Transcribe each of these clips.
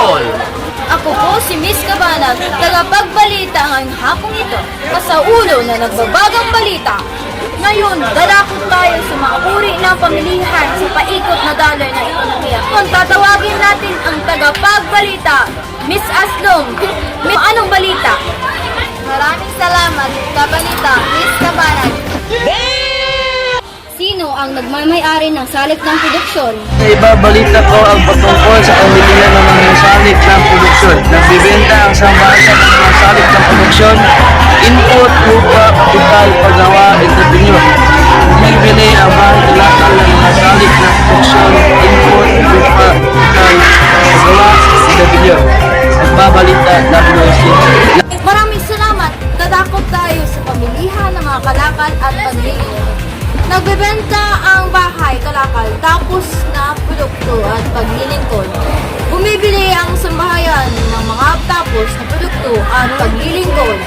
Patrol! Ako po si Miss Cabanag, tagapagbalita ngayong hapong ito, kasaulo na nagbabagang balita. Ngayon, dadakot tayo sa mga uri ng pamilihan sa paikot na daloy ng ekonomiya. Kung tatawagin natin ang tagapagbalita, Miss Aslong, anong balita? Maraming salamat, kabalita, Miss Cabanag. Sino ang nagmamay-ari ng salik ng produksyon? Ibabalita ko ang patungkol sa pamilihan ng mga salik ng produksyon. Nagbibenta ang sambahayan ng mga salik ng produksyon, input, lupa, kapital, paggawa, entrepreneur. Bibili ang bahay kalakal ng mga salik ng produksyon, input, lupa, kapital, paggawa, entrepreneur. Nagbabalita, WC. Maraming salamat. Dadakot tayo sa pamilihan ng mga kalakal at paglilingkod. Nagbebenta ang bahay, kalakal, tapos na produkto at paglilingkod. Bumibili ang sambahayan ng mga tapos na produkto at paglilingkod.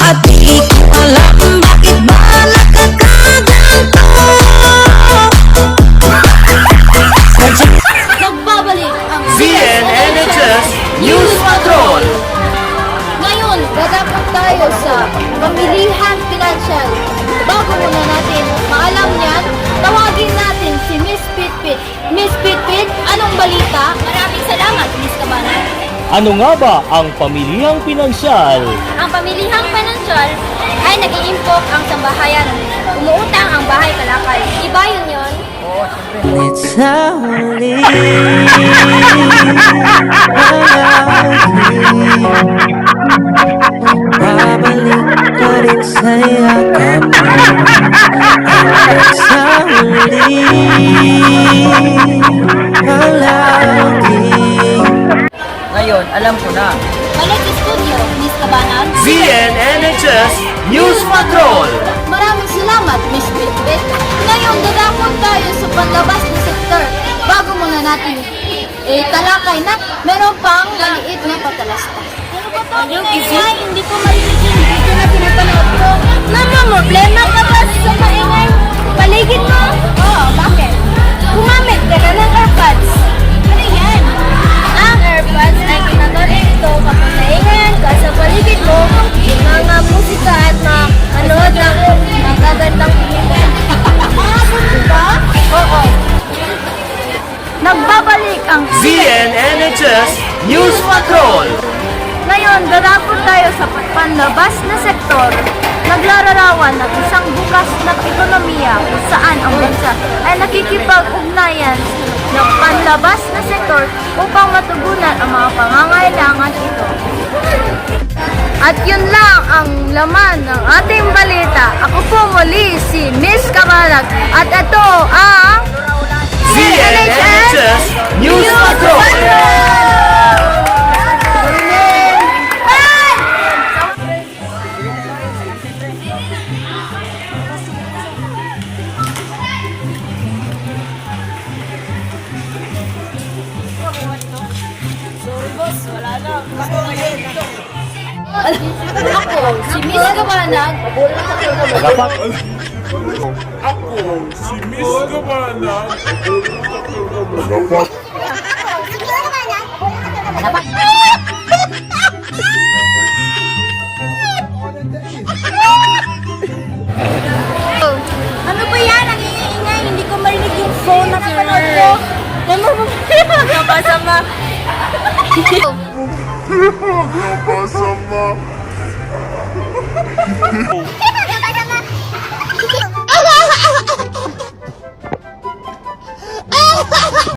At di ko alam bakit ba nakakaganto. Nagbabalik ang ZNNHS News Patrol! Ngayon, dadakot tayo sa pamilihan financial. Bago muna natin maalam niyan, tawagin natin si Miss Pitpit. Miss Pitpit, anong balita? Maraming salamat, Miss Cabanag. Ano nga ba ang pamilihang pinansyal? Ang pamilihang financial ay nag-iimpok ang sambahayan. Umuutang ang bahay kalakal. Iba yun yun? It's only babalik ka rin sa'yo it's only Ngayon, alam ko na. Balik studio, Miss Cabanag. ZNNHS News Patrol! Maraming salamat, Miss Pitpit. Ngayon, dadakot tayo sa panlabas na sektor. Bago muna natin talakay na, meron pang maliit na patalastas. Yung ingay, hindi ko marinig yun. Dito na pinapanood ko. Mama, problema ka ba sa maingay paligid mo? Oo, bakit? Gumamit ka na ng AirPods. Ano yan? Ang AirPods ay ginagamit ito kapag naingayan ka sa paligid mo, yung mga musika at manood ng magagandang pelikula. Diba? Oo. Nagbabalik ang ZNNHS News Patrol! Ngayon, dadapot tayo sa panlabas na sektor. Naglalarawan ng isang bukas na ekonomiya kung saan ang bansa ay nakikipag-ugnayan ng panlabas na sektor upang matugunan ang mga pangangailangan ito. At yun lang ang laman ng ating balita. Ako po muli si Miss Cabanag at ito ang ZNNHS News Patrol! Ako, si Miss Cabanag. Ano ba yan? Ang iingay. Hindi ko marinig yung phone na pinanood ko. Napasama. Napasama.